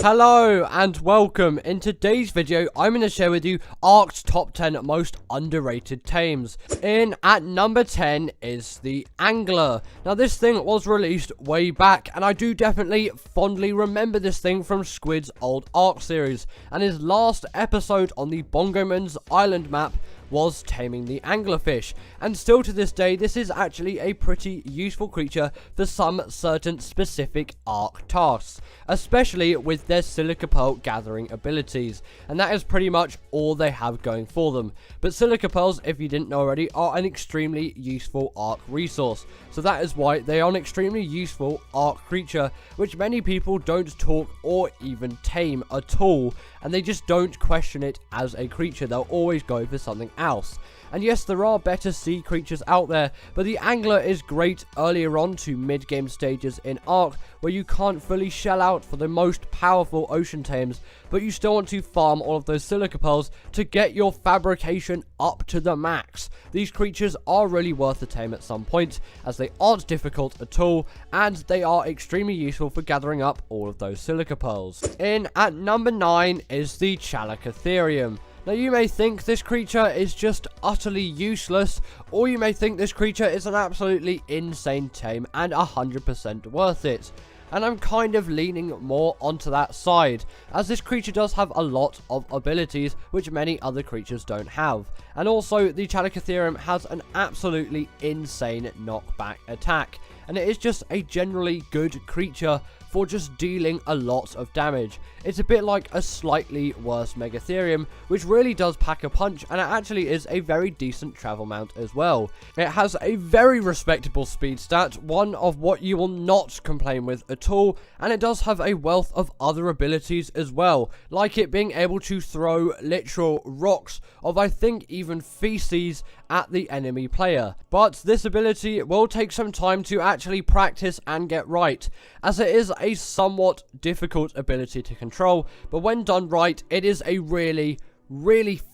Hello and welcome. In today's video, I'm going to share with you Ark's top 10 most underrated tames. In at number 10 is the Angler. Now this thing was released way back, and I do definitely fondly remember this thing from Squid's old Ark series, and his last episode on the Bongoman's Island map was taming the Anglerfish, and still to this day this is actually a pretty useful creature for some certain specific Ark tasks, especially with their silica pearl gathering abilities, and that is pretty much all they have going for them. But silica pearls, if you didn't know already, are an extremely useful Ark resource, so that is why they are an extremely useful Ark creature which many people don't talk or even tame at all, and they just don't question it as a creature. They'll always go for something else. And yes, there are better sea creatures out there, but the Angler is great earlier on to mid-game stages in Ark, where you can't fully shell out for the most powerful ocean tames, but you still want to farm all of those silica pearls to get your fabrication up to the max. These creatures are really worth the tame at some point, as they aren't difficult at all, and they are extremely useful for gathering up all of those silica pearls. In at number 9 is the Chalicotherium. Now you may think this creature is just utterly useless, or you may think this creature is an absolutely insane tame and 100% worth it. And I'm kind of leaning more onto that side, as this creature does have a lot of abilities which many other creatures don't have. And also, the Chalicotherium has an absolutely insane knockback attack, and it is just a generally good creature for just dealing a lot of damage. It's a bit like a slightly worse Megatherium, which really does pack a punch, and it actually is a very decent travel mount as well. It has a very respectable speed stat, one of what you will not complain with at all, and it does have a wealth of other abilities as well, like it being able to throw literal rocks of, I think, even feces at the enemy player. But this ability will take some time to actually practice and get right, as it is a somewhat difficult ability to control, but when done right, it is a really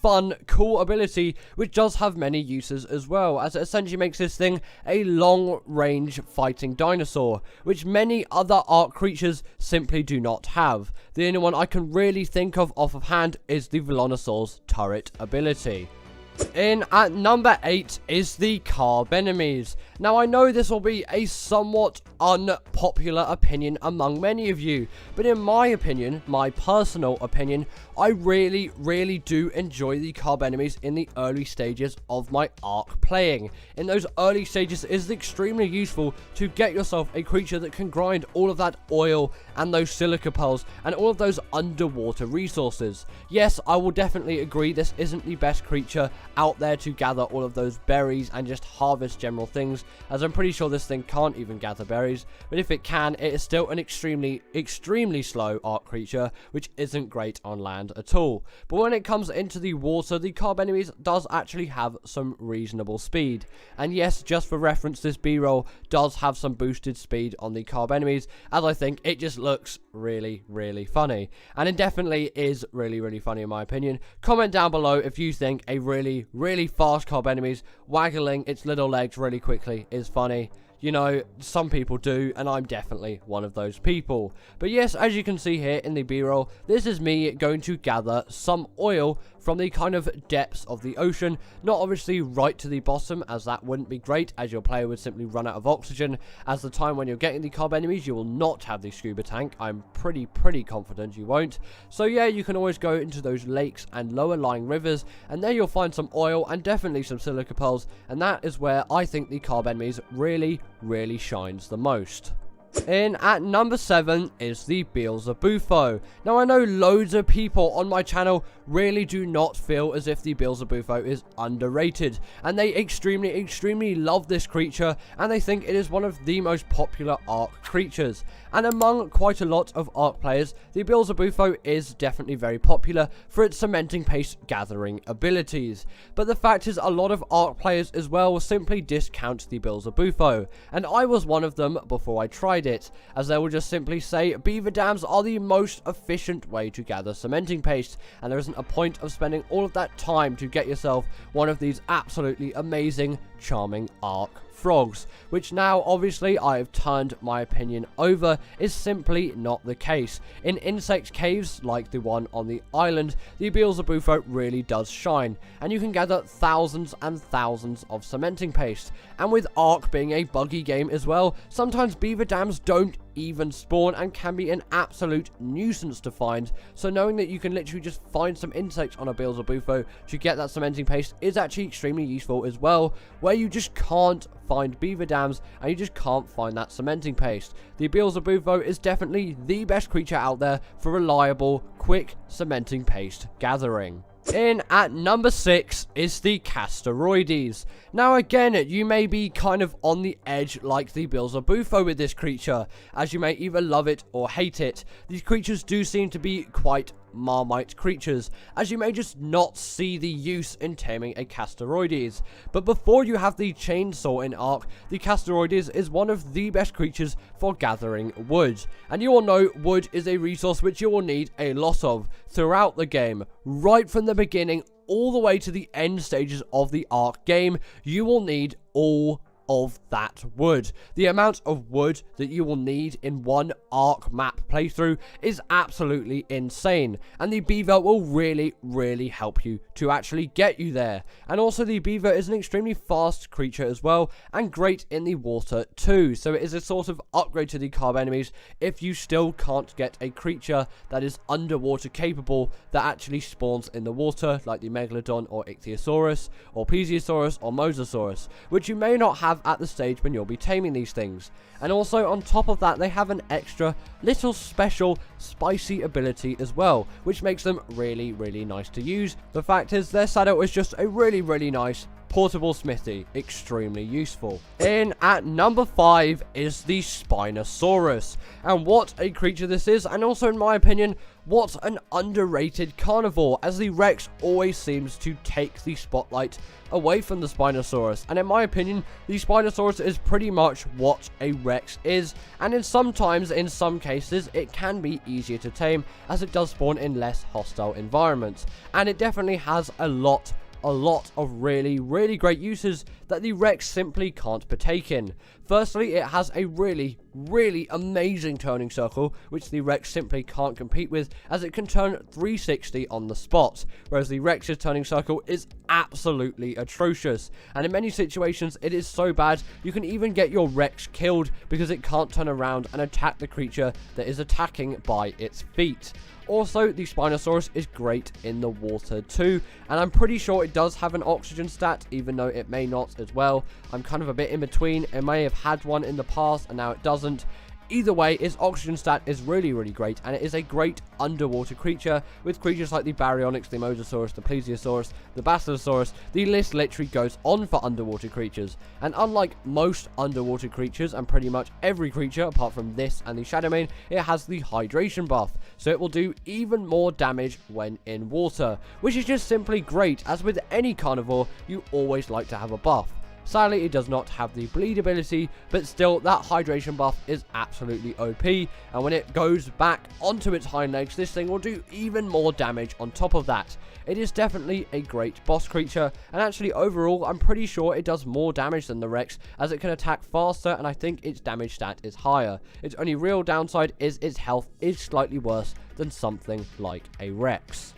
fun, cool ability which does have many uses as well, as it essentially makes this thing a long-range fighting dinosaur, which many other Ark creatures simply do not have. The only one I can really think of off of hand is the Velonosaur's turret ability. In at number 8 is the Carbonemys. Now I know this will be a somewhat unpopular opinion among many of you, but in my opinion, my personal opinion, I really do enjoy the Carbonemys in the early stages of my Ark playing. In those early stages, it is extremely useful to get yourself a creature that can grind all of that oil and those silica pearls and all of those underwater resources. Yes, I will definitely agree this isn't the best creature out there to gather all of those berries and just harvest general things, as I'm pretty sure this thing can't even gather berries, but if it can, it is still an extremely slow Ark creature, which isn't great on land at all. But when it comes into the water, the Carbonemys does actually have some reasonable speed, and yes, just for reference, this B-roll does have some boosted speed on the Carbonemys, as I think it just looks really funny, and it definitely is really funny in my opinion. Comment down below if you think a really fast Carbonemys waggling its little legs really quickly is funny. You know, some people do, and I'm definitely one of those people. But yes, as you can see here in the B-roll, this is me going to gather some oil from the kind of depths of the ocean. Not obviously right to the bottom, as that wouldn't be great, as your player would simply run out of oxygen. As the time when you're getting the Carbonemys, you will not have the scuba tank. I'm pretty confident you won't. So yeah, you can always go into those lakes and lower lying rivers, and there you'll find some oil and definitely some silica pearls, and that is where I think the Carbonemys really shines the most. In at number 7 is the Beelzebufo. Now I know loads of people on my channel really do not feel as if the Beelzebufo is underrated, and they extremely love this creature, and they think it is one of the most popular Ark creatures. And among quite a lot of Ark players, the Beelzebufo is definitely very popular for its cementing paste gathering abilities. But the fact is, a lot of Ark players as well will simply discount the Beelzebufo, and I was one of them before I tried it, as they will just simply say beaver dams are the most efficient way to gather cementing paste, and there isn't a point of spending all of that time to get yourself one of these absolutely amazing, charming Ark frogs, which now obviously I have turned my opinion over is simply not the case. In insect caves like the one on the island, the Beelzebufo really does shine, and you can gather thousands and thousands of cementing paste. And with Ark being a buggy game as well, sometimes beaver dams don't even spawn and can be an absolute nuisance to find. So knowing that you can literally just find some insects on a Beelzebufo to get that cementing paste is actually extremely useful as well, where you just can't find beaver dams and you just can't find that cementing paste. The Beelzebufo is definitely the best creature out there for reliable, quick cementing paste gathering. In at number 6 is the Castoroides. Now again, you may be kind of on the edge like the Beelzebufo with this creature, as you may either love it or hate it. These creatures do seem to be quite Marmite creatures, as you may just not see the use in taming a Castoroides. But before you have the chainsaw in Ark, the Castoroides is one of the best creatures for gathering wood. And you all know wood is a resource which you will need a lot of throughout the game. Right from the beginning all the way to the end stages of the Ark game, you will need all of that wood. The amount of wood that you will need in one Ark map playthrough is absolutely insane, and the beaver will really help you to actually get you there. And also the beaver is an extremely fast creature as well, and great in the water too, so it is a sort of upgrade to the Carbonemys if you still can't get a creature that is underwater capable that actually spawns in the water, like the Megalodon or Ichthyosaurus or Plesiosaurus or Mosasaurus, which you may not have at the stage when you'll be taming these things. And also on top of that, they have an extra little special spicy ability as well, which makes them really nice to use. The fact is, their saddle is just a really nice portable smithy, extremely useful. In at number 5 is the Spinosaurus, and what a creature this is, and also in my opinion, what an underrated carnivore, as the Rex always seems to take the spotlight away from the Spinosaurus. And in my opinion, the Spinosaurus is pretty much what a Rex is, and in some cases it can be easier to tame, as it does spawn in less hostile environments, and it definitely has a lot of really great uses that the Rex simply can't partake in. Firstly, it has a really amazing turning circle, which the Rex simply can't compete with, as it can turn 360 on the spot, whereas the Rex's turning circle is absolutely atrocious, and in many situations it is so bad you can even get your Rex killed because it can't turn around and attack the creature that is attacking by its feet. Also, the Spinosaurus is great in the water too, and I'm pretty sure it does have an oxygen stat, even though it may not as well. I'm kind of a bit in between. It may have had one in the past and now it doesn't. Either way, its oxygen stat is really great, and it is a great underwater creature with creatures like the Baryonyx, the Mosasaurus, the Plesiosaurus, the Basilosaurus. The list literally goes on for underwater creatures, and unlike most underwater creatures, and pretty much every creature apart from this and the Shadowmane, it has the hydration buff, so it will do even more damage when in water, which is just simply great, as with any carnivore, you always like to have a buff. Sadly, it does not have the bleed ability, but still, that hydration buff is absolutely OP, and when it goes back onto its hind legs, this thing will do even more damage on top of that. It is definitely a great boss creature, and actually overall, I'm pretty sure it does more damage than the Rex, as it can attack faster, and I think its damage stat is higher. Its only real downside is its health is slightly worse than something like a Rex.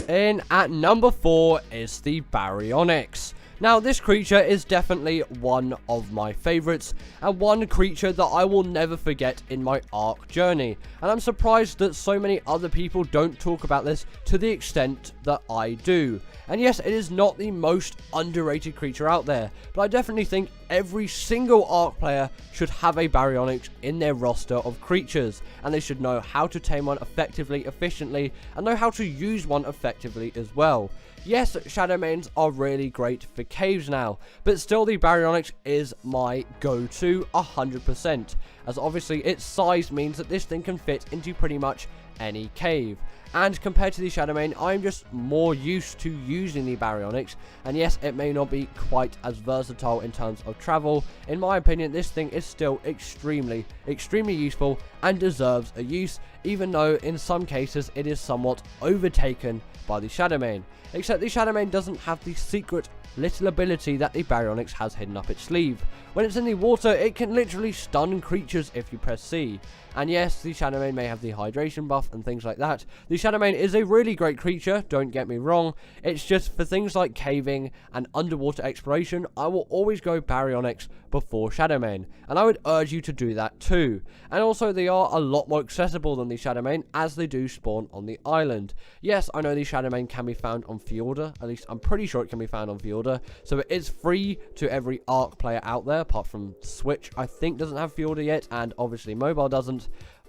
In at number 4 is the Baryonyx. Now, this creature is definitely one of my favorites, and one creature that I will never forget in my Ark journey, and I'm surprised that so many other people don't talk about this to the extent that I do. And yes, it is not the most underrated creature out there, but I definitely think every single Ark player should have a Baryonyx in their roster of creatures, and they should know how to tame one effectively, efficiently, and know how to use one effectively as well. Yes, Shadowmanes are really great for caves now, but still the Baryonyx is my go-to 100%, as obviously its size means that this thing can fit into pretty much any cave. And compared to the Shadowmane, I'm just more used to using the Baryonyx, and yes, it may not be quite as versatile in terms of travel. In my opinion, this thing is still extremely useful and deserves a use, even though in some cases it is somewhat overtaken by the Shadowmane. Except the Shadowmane doesn't have the secret little ability that the Baryonyx has hidden up its sleeve. When it's in the water, it can literally stun creatures if you press C. And yes, the Shadowmane may have the hydration buff and things like that. The Shadowmane is a really great creature, don't get me wrong. It's just for things like caving and underwater exploration, I will always go Baryonyx before Shadowmane. And I would urge you to do that too. And also, they are a lot more accessible than the Shadowmane, as they do spawn on the island. Yes, I know the Shadowmane can be found on Fjorda, at least I'm pretty sure it can be found on Fjorda. So it is free to every Ark player out there, apart from Switch, I think, doesn't have Fjorda yet, and obviously mobile doesn't.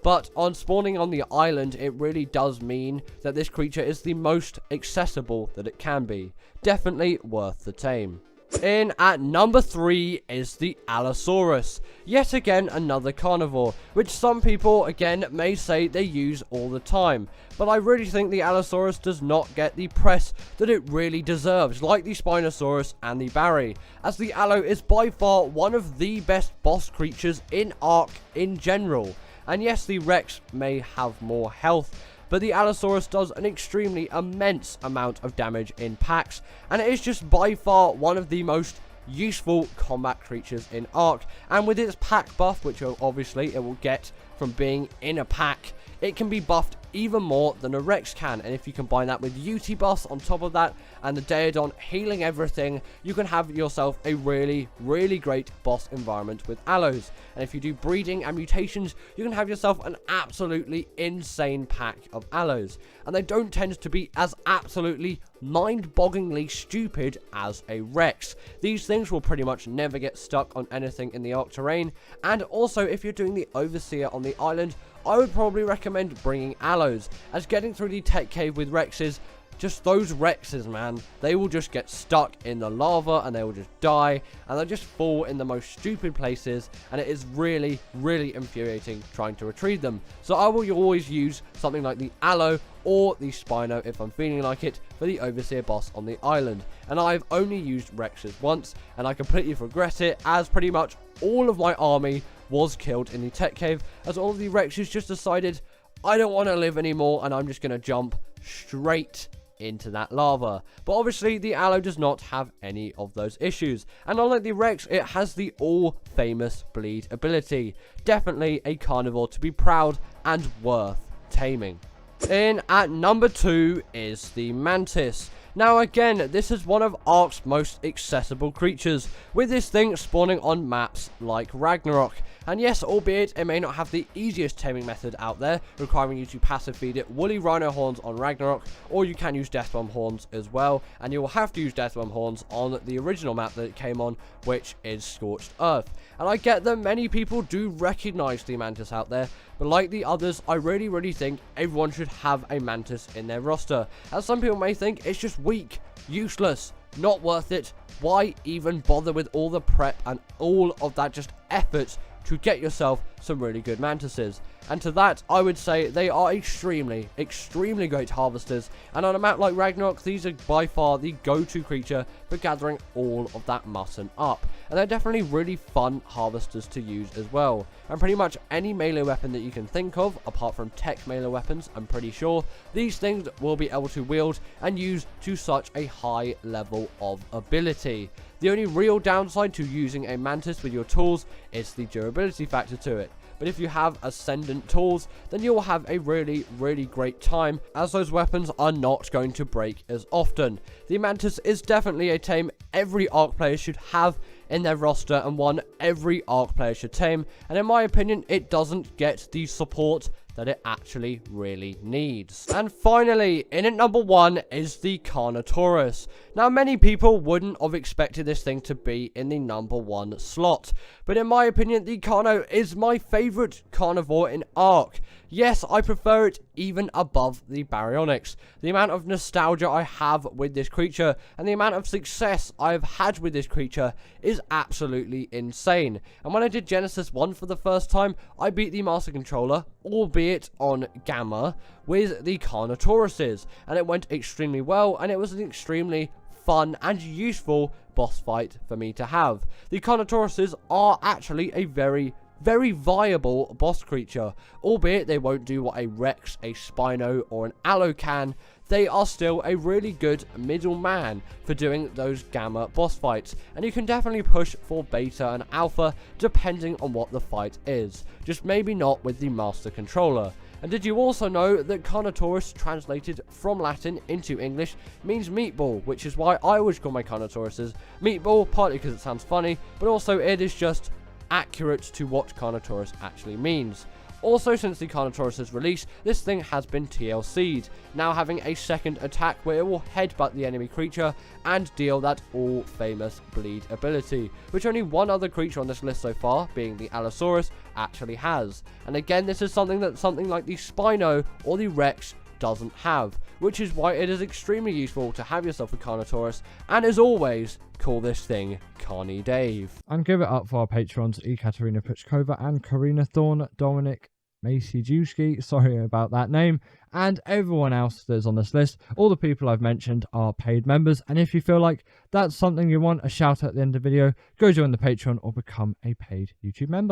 But on spawning on the island, it really does mean that this creature is the most accessible that it can be. Definitely worth the tame. In at number 3 is the Allosaurus. Yet again, another carnivore, which some people again may say they use all the time. But I really think the Allosaurus does not get the press that it really deserves, like the Spinosaurus and the Bary, as the Allo is by far one of the best boss creatures in Ark in general. And yes, the Rex may have more health, but the Allosaurus does an extremely immense amount of damage in packs, and it is just by far one of the most useful combat creatures in Ark. And with its pack buff, which obviously it will get from being in a pack, it can be buffed even more than a Rex can. And if you combine that with UT buffs on top of that, and the Daedon healing everything, you can have yourself a really, really great boss environment with Allos. And if you do breeding and mutations, you can have yourself an absolutely insane pack of Allos. And they don't tend to be as absolutely mind-bogglingly stupid as a Rex. These things will pretty much never get stuck on anything in the Ark terrain. And also, if you're doing the Overseer on the island, I would probably recommend bringing Allos, as getting through the tech cave with Rexes, just those Rexes, man, they will just get stuck in the lava and they will just die, and they'll just fall in the most stupid places, and it is really, really infuriating trying to retrieve them. So I will always use something like the Allo or the Spino if I'm feeling like it for the Overseer boss on the island. And I've only used Rexes once, and I completely regret it, as pretty much all of my army was killed in the tech cave, as all of the Rexes just decided, I don't want to live anymore, and I'm just going to jump straight into that lava. But obviously the Allo does not have any of those issues, and unlike the Rex, it has the all famous bleed ability. Definitely a carnivore to be proud and worth taming. In at number 2 is the Mantis. Now again, this is one of Ark's most accessible creatures, with this thing spawning on maps like Ragnarok. And yes, albeit it may not have the easiest taming method out there, requiring you to passive feed it woolly rhino horns on Ragnarok, or you can use Deathworm horns as well, and you will have to use Deathworm horns on the original map that it came on, which is Scorched Earth. And I get that many people do recognize the Mantis out there, but like the others, I really think everyone should have a Mantis in their roster, as some people may think it's just weak, useless, not worth it. Why even bother with all the prep and all of that just effort to get yourself some really good Mantises? And to that, I would say they are extremely great harvesters, and on a map like Ragnarok, these are by far the go-to creature for gathering all of that mutton up. And they're definitely really fun harvesters to use as well. And pretty much any melee weapon that you can think of, apart from tech melee weapons, I'm pretty sure, these things will be able to wield and use to such a high level of ability. The only real downside to using a Mantis with your tools is the durability factor to it. But if you have Ascendant tools, then you'll have a really great time, as those weapons are not going to break as often. The Mantis is definitely a tame every Ark player should have in their roster, and one every Ark player should tame, and in my opinion, it doesn't get the support that it actually really needs. And finally, in at number 1 is the Carnotaurus. Now, many people wouldn't have expected this thing to be in the number 1 slot, but in my opinion, the Carno is my favourite carnivore in Ark. Yes, I prefer it even above the Baryonyx. The amount of nostalgia I have with this creature and the amount of success I've had with this creature is absolutely insane. And when I did Genesis 1 for the first time, I beat the Master Controller, albeit on Gamma, with the Carnotauruses, and it went extremely well, and it was an extremely fun and useful boss fight for me to have. The Carnotauruses are actually a very very viable boss creature. Albeit they won't do what a Rex, a Spino, or an Allo can, they are still a really good middleman for doing those gamma boss fights, and you can definitely push for beta and alpha depending on what the fight is, just maybe not with the master controller. And did you also know that Carnotaurus, translated from Latin into English, means meatball, which is why I always call my Carnotauruses meatball, partly because it sounds funny, but also it is just accurate to what Carnotaurus actually means. Also, since the Carnotaurus' release, this thing has been TLC'd, now having a second attack where it will headbutt the enemy creature and deal that all-famous bleed ability, which only one other creature on this list so far, being the Allosaurus, actually has. And again, this is something that something like the Spino or the Rex doesn't have, which is why it is extremely useful to have yourself a Carnotaurus, and as always, call this thing Carny Dave. And give it up for our patrons Ekaterina Puchkova and Karina Thorne, Dominic Maciejewski, sorry about that name, and everyone else that's on this list. All the people I've mentioned are paid members, and if you feel like that's something you want a shout out at the end of the video, go join the Patreon or become a paid YouTube member.